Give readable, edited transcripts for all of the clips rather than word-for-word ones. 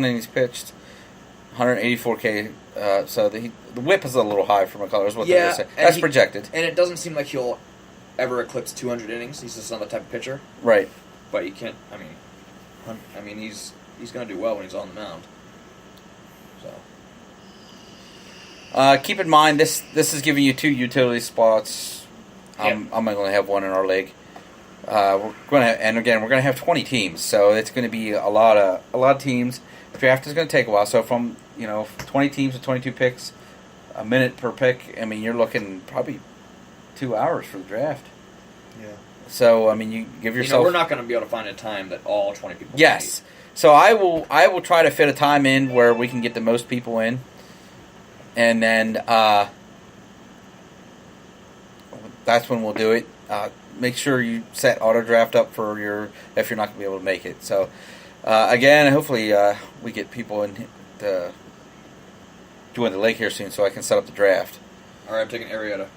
innings pitched, 184K. So the whip is a little high for McCullers. Is what they were saying. That's projected. And it doesn't seem like he'll ever eclipse 200 innings. He's just not the type of pitcher. Right. But you can't. I mean, he's going to do well when he's on the mound. So. Keep in mind this is giving you 2 utility spots. I'm going to have one in our league. We're going to have 20 teams, so it's going to be a lot of teams. The draft is going to take a while. So from 20 teams with 22 picks, a minute per pick. I mean, you're looking probably 2 hours for the draft. Yeah. So I mean, you give yourself. We're not going to be able to find a time that all 20 people. Yes. Can meet. So I will try to fit a time in where we can get the most people in, and then that's when we'll do it. Make sure you set auto draft up for if you're not going to be able to make it. So again, hopefully we get people in to join the league here soon, so I can set up the draft. All right, I'm taking Arrieta,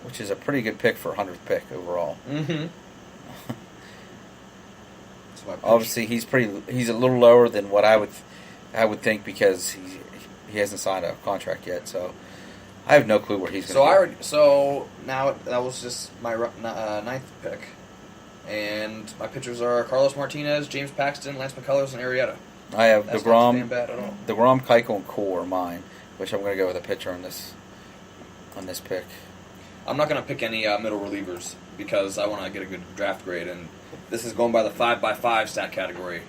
which is a pretty good pick for 100th pick overall. Mm-hmm. Obviously, he's a little lower than what I would think because he hasn't signed a contract yet. So I have no clue where he's going to go. So now that was just my 9th pick. And my pitchers are Carlos Martinez, James Paxton, Lance McCullers, and Arrieta. I have DeGrom, Keuchel, and Cole are mine, which I'm going to go with a pitcher on this pick. I'm not going to pick any middle relievers because I want to get a good draft grade, and this is going by the 5x5 stat category,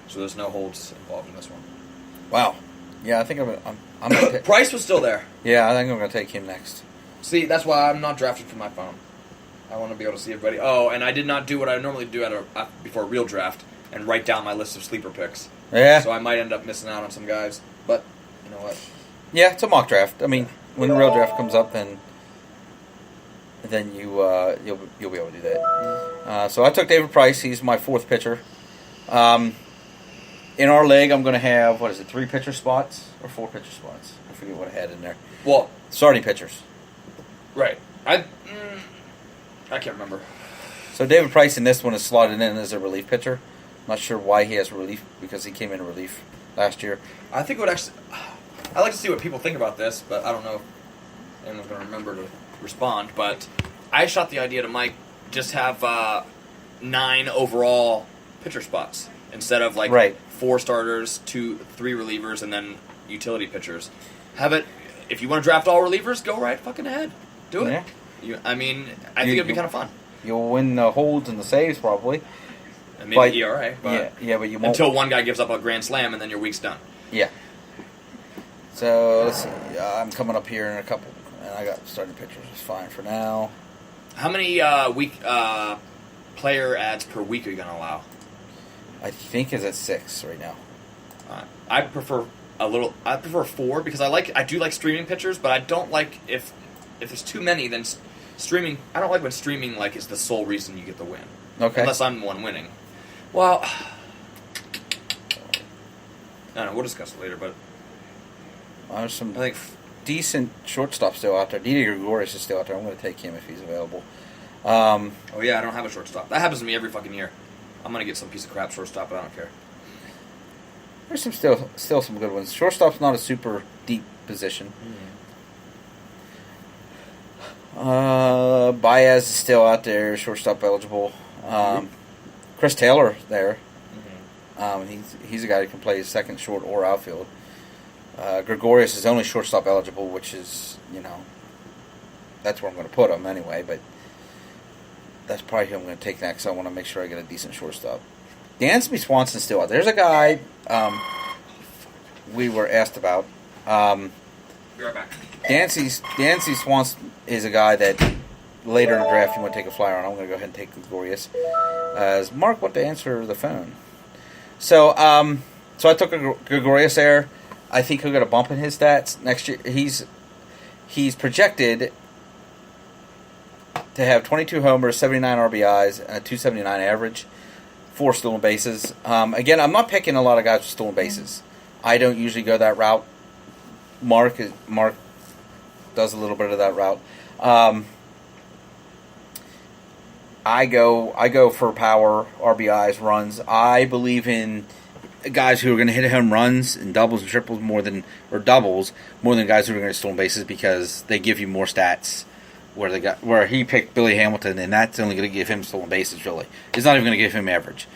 so there's no holds involved in this one. Wow. Yeah, I think I'm going to Price was still there. Yeah, I think I'm going to take him next. See, that's why I'm not drafted from my phone. I want to be able to see everybody. Oh, and I did not do what I normally do before a real draft and write down my list of sleeper picks. Yeah. So I might end up missing out on some guys, but you know what? Yeah, it's a mock draft. I mean, when the real draft comes up, then you'll be able to do that. So I took David Price. He's my 4th pitcher. In our league, I'm going to have 3 pitcher spots or 4 pitcher spots? I forget what I had in there. Well, starting pitchers. Right. I can't remember. So David Price in this one is slotted in as a relief pitcher. I'm not sure why he has relief because he came in relief last year. I think it would actually. I'd like to see what people think about this, but I don't know if anyone's going to remember to respond. But I shot the idea to Mike just have 9 overall pitcher spots instead of 4 starters, 3 relievers, and then utility pitchers. Have it. If you want to draft all relievers, go right fucking ahead. Do it. Yeah. I think it'd be kind of fun. You'll win the holds and the saves probably. And maybe ERA. But but you won't. Until one guy gives up a grand slam and then your week's done. Yeah. So let's see. I'm coming up here in a couple, and I got starting pitchers. It's fine for now. How many player ads per week are you going to allow? I think it's at 6 right now. I prefer 4 because I do like streaming pitchers, but I don't like if there's too many, then streaming. I don't like when streaming is the sole reason you get the win. Okay. Unless I'm the one winning. Well, I don't know. We'll discuss it later, but there's some decent shortstops still out there. Didi Gregorius is still out there. I'm going to take him if he's available. Oh yeah, I don't have a shortstop. That happens to me every fucking year. I'm going to get some piece of crap shortstop, but I don't care. There's still some good ones. Shortstop's not a super deep position. Baez is still out there, shortstop eligible. Chris Taylor there. He's a guy who can play second, short, or outfield. Gregorius is only shortstop eligible, which is that's where I'm going to put him anyway. But that's probably who I'm going to take next. I want to make sure I get a decent shortstop. Dansby Swanson's still out. There's a guy we were asked about. Be right back. Dansby Swanson is a guy that later in the draft you want to take a flyer on. I'm going to go ahead and take Gregorius. As Mark went to answer the phone. So I took Gregorius there. I think he'll get a bump in his stats next year. He's projected to have 22 homers, 79 RBIs, and a 279 average. 4 stolen bases. Again, I'm not picking a lot of guys with stolen bases. I don't usually go that route. Mark does a little bit of that route. I go for power, RBIs, runs. I believe in guys who are going to hit home runs and doubles and triples more than guys who are going to stolen bases because they give you more stats. Where he picked Billy Hamilton, and that's only going to give him stolen bases. Really, it's not even going to give him average.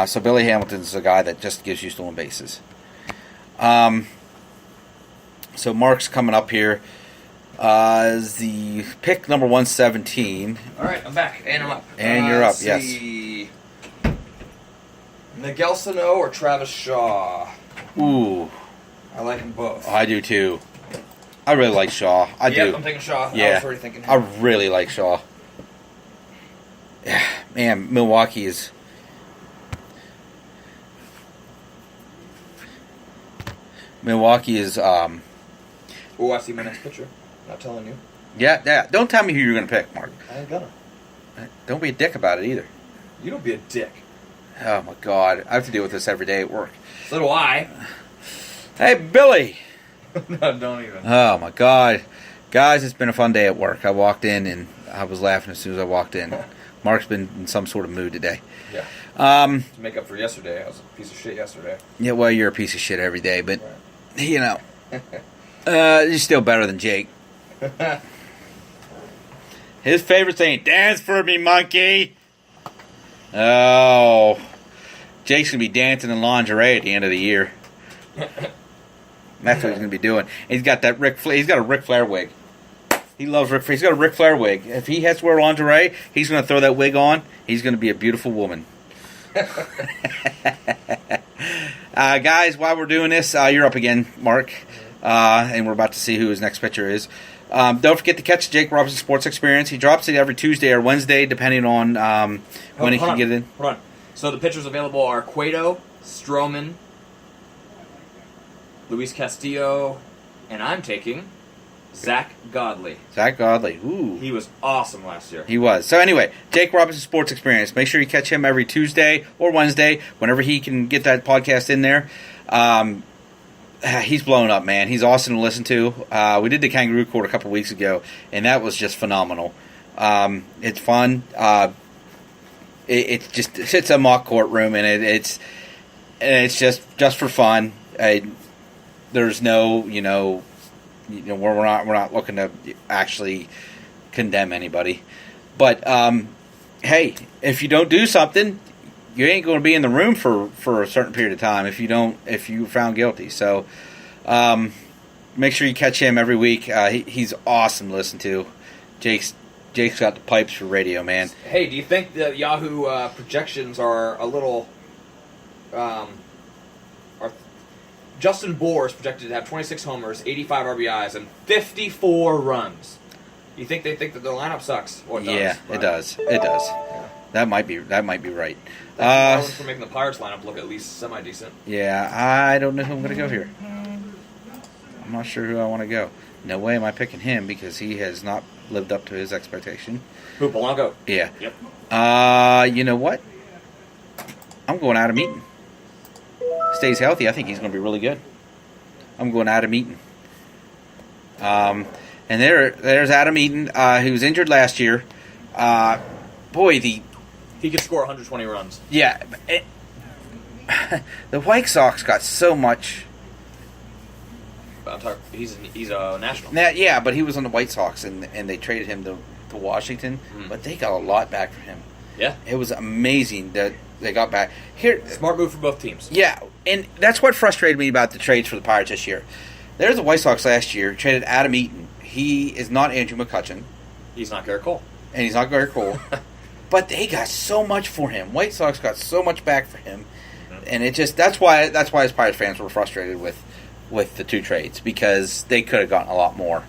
So Billy Hamilton's a guy that just gives you stolen bases. So Mark's coming up here as the pick number 117. All right, I'm back and I'm up. And you're up. Yes. See. Miguel Sano or Travis Shaw? Ooh, I like them both. I do too. I really like Shaw. I do. I'm taking Shaw. Yeah, I was already thinking him. I really like Shaw. Yeah, man, Milwaukee is. Oh, I see my next picture. Not telling you. Yeah. Don't tell me who you're going to pick, Mark. I ain't gonna. Don't be a dick about it either. You don't be a dick. Oh my God, I have to deal with this every day at work. So do I. Hey, Billy. No, don't even. Oh my God, guys, it's been a fun day at work. I walked in and I was laughing as soon as I walked in. Mark's been in some sort of mood today. Yeah. To make up for yesterday, I was a piece of shit yesterday. Yeah, well, you're a piece of shit every day, but you know, you're still better than Jake. His favorite thing, dance for me, monkey. Oh, Jake's gonna be dancing in lingerie at the end of the year. That's what he's gonna be doing. And he's got that he's got a Ric Flair wig. He loves Ric Flair. He's got a Ric Flair wig. If he has to wear lingerie, he's gonna throw that wig on. He's gonna be a beautiful woman. Guys, while we're doing this, you're up again, Mark, and we're about to see who his next pitcher is. Don't forget to catch Jake Robinson Sports Experience. He drops it every Tuesday or Wednesday, depending on when he can get it in. Hold on. So the pitchers available are Cueto, Stroman, Luis Castillo, and I'm taking Zach Godley. Zach Godley. Ooh. He was awesome last year. He was. So anyway, Jake Robinson Sports Experience. Make sure you catch him every Tuesday or Wednesday, whenever he can get that podcast in there. He's blown up, man. He's awesome to listen to. We did the Kangaroo Court a couple weeks ago, and that was just phenomenal. It's fun. It's a mock courtroom, and it's just for fun. There's no, we're not looking to actually condemn anybody. But hey, if you don't do something, you ain't going to be in the room for a certain period of time if you found guilty. So make sure you catch him every week. He's awesome to listen to. Jake's got the pipes for radio, man. Hey, do you think the Yahoo projections are a little? Justin Bohr is projected to have 26 homers, 85 RBIs, and 54 runs. You think they think that their lineup sucks? Well, it does, yeah, right? It does. It does. Yeah. That might be right. Marlins for making the Pirates lineup look at least semi-decent. Yeah, I don't know who I'm going to go here. I'm not sure who I want to go. No way am I picking him because he has not lived up to his expectation. Who, Polanco? Yeah. Yep. You know what? I'm going Adam Eaton. Stays healthy, I think he's going to be really good. I'm going Adam Eaton. And there's Adam Eaton, who was injured last year. He could score 120 runs. Yeah. The White Sox got so much. He's a national. Yeah, but he was on the White Sox, and they traded him to Washington. But they got a lot back for him. Yeah. It was amazing that they got back. Smart move for both teams. Yeah, and that's what frustrated me about the trades for the Pirates this year. There's the White Sox last year, traded Adam Eaton. He is not Andrew McCutchen. He's not Garrett Cole. And he's not Garrett Cole. But they got so much for him. White Sox got so much back for him. And that's why his Pirates fans were frustrated with the two trades, because they could have gotten a lot more.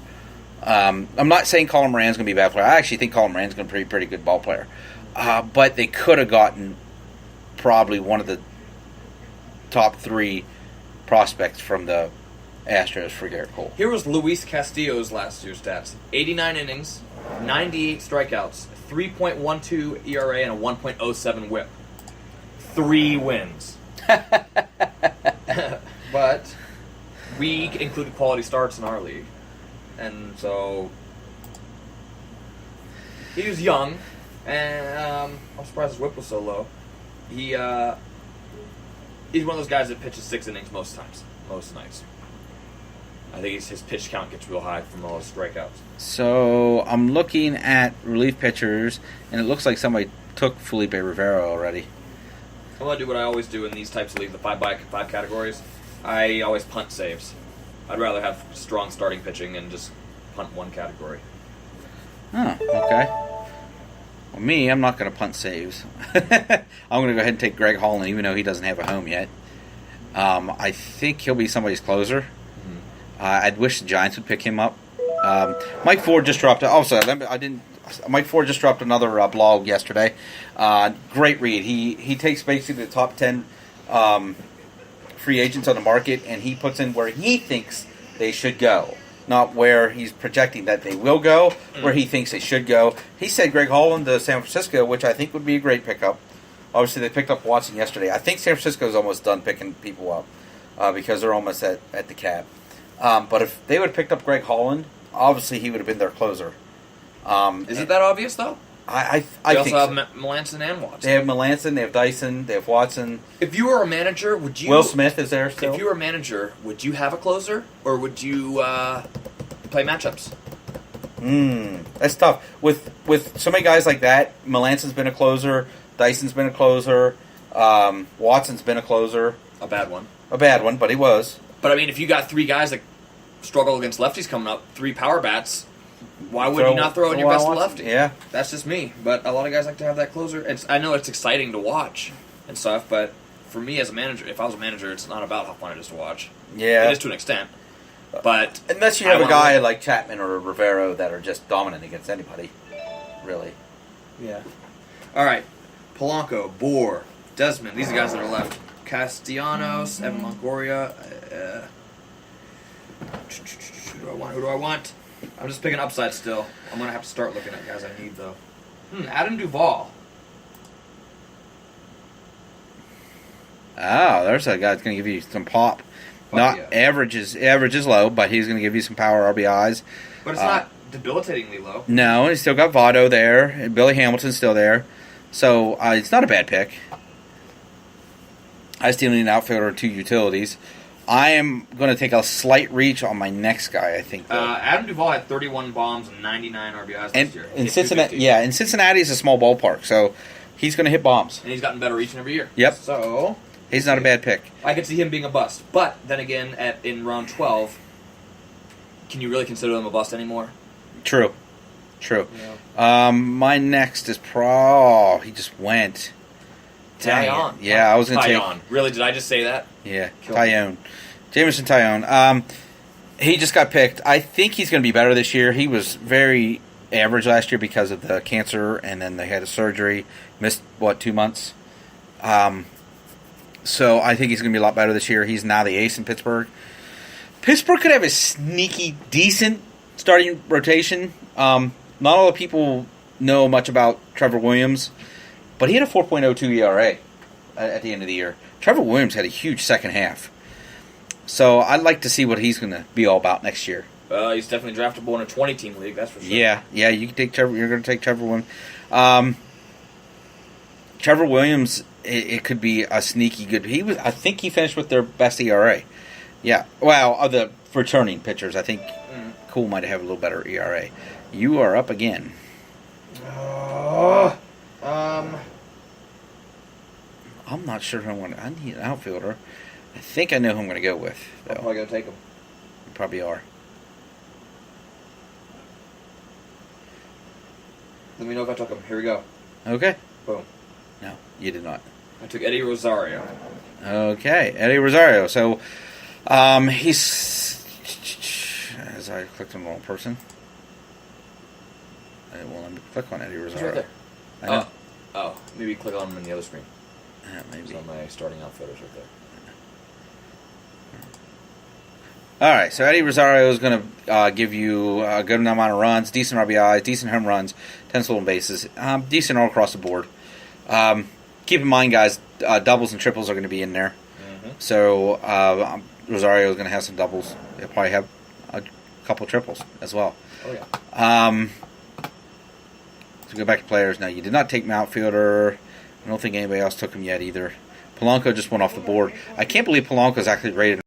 I'm not saying Colin Moran's going to be a bad player. I actually think Colin Moran's going to be a pretty good ball player. But they could have gotten probably one of the top 3 prospects from the Astros for Garrett Cole. Here was Luis Castillo's last year's stats. 89 innings, 98 strikeouts, 3.12 ERA, and a 1.07 whip. 3 wins. But we included quality starts in our league. And so he was young, and I'm surprised his whip was so low. He He's one of those guys that pitches 6 innings most times, most nights. I think his pitch count gets real high from all his strikeouts. So I'm looking at relief pitchers, and it looks like somebody took Felipe Rivera already. I'm going to do what I always do in these types of leagues, the 5x5 categories. I always punt saves. I'd rather have strong starting pitching and just punt one category. Oh, okay. Well, me, I'm not going to punt saves. I'm going to go ahead and take Greg Holland, even though he doesn't have a home yet. I think he'll be somebody's closer. I'd wish the Giants would pick him up. Mike Ford just dropped. Mike Ford just dropped another blog yesterday. Great read. He takes basically the top 10 free agents on the market, and he puts in where he thinks they should go, not where he's projecting that they will go, where he thinks they should go. He said Greg Holland to San Francisco, which I think would be a great pickup. Obviously, they picked up Watson yesterday. I think San Francisco is almost done picking people up because they're almost at the cap. But if they would have picked up Greg Holland, obviously he would have been their closer. Is it that obvious, though? I They think also so. have Melanson and Watson. They have Melanson, they have Dyson, they have Watson. If you were a manager, would you... Will Smith is there still. If you were a manager, would you have a closer, or would you play matchups? That's tough. With so many guys like that, Melanson's been a closer, Dyson's been a closer, Watson's been a closer. A bad one. A bad one, but he was. But, I mean, if you got 3 guys that struggle against lefties coming up, 3 power bats, why would you not throw in your best lefty? Yeah. That's just me. But a lot of guys like to have that closer. I know it's exciting to watch and stuff, but for me as a manager, if I was a manager, it's not about how fun it is to watch. Yeah. It is to an extent. But unless you have a guy like Chapman or Rivero that are just dominant against anybody, really. Yeah. All right. Polanco, Bohr, Desmond. These are the guys that are left. Castellanos, Evan Longoria. Who do I want? I'm just picking upside still. I'm going to have to start looking at guys I need, though. Adam Duvall. Oh, there's a guy that's going to give you some pop. Not yeah. average is low, but he's going to give you some power RBIs. But it's not debilitatingly low. No, he's still got Votto there, and Billy Hamilton's still there. So it's not a bad pick. I still need an outfielder or 2 utilities. I am going to take a slight reach on my next guy, I think. Adam Duvall had 31 bombs and 99 RBIs this year. In Cincinnati, in Cincinnati is a small ballpark, so he's going to hit bombs. And he's gotten better each and every year. Yep. So he's not a bad pick. I could see him being a bust. But then again, in round 12, can you really consider him a bust anymore? True. Yeah. My next is he just went. Taillon. Yeah, I was going to take. Taillon. Really? Did I just say that? Yeah, Taillon. Jameson Taillon. He just got picked. I think he's going to be better this year. He was very average last year because of the cancer, and then they had a surgery. Missed, 2 months? So I think he's going to be a lot better this year. He's now the ace in Pittsburgh. Pittsburgh could have a sneaky, decent starting rotation. Not a lot of people know much about Trevor Williams, but he had a 4.02 ERA at the end of the year. Trevor Williams had a huge second half. So I'd like to see what he's going to be all about next year. He's definitely draftable in a 20-team league, that's for sure. Yeah, you can take Trevor. You're going to take Trevor Williams. Trevor Williams, it could be a sneaky good. I think he finished with their best ERA. Yeah, well, of the returning pitchers, I think Cole might have a little better ERA. You are up again. I'm not sure who I need an outfielder. I think I know who I'm going to go with. Though. I'm probably going to take him. You probably are. Let me know if I took him. Here we go. Okay. Boom. No, you did not. I took Eddie Rosario. Okay, Eddie Rosario. So, he's... As I clicked on the wrong person. It won't let me click on Eddie Rosario. He's right there. I know. Oh, maybe click on him in the other screen. Maybe. So my starting outfielders right there. All right, so Eddie Rosario is going to give you a good amount of runs, decent RBIs, decent home runs, 10 stolen bases, decent all across the board. Keep in mind, guys, doubles and triples are going to be in there. Mm-hmm. So Rosario is going to have some doubles. He'll probably have a couple triples as well. Oh, yeah. So go back to players. Now, you did not take my outfielder. I don't think anybody else took him yet either. Polanco just went off the board. I can't believe Polanco is actually rated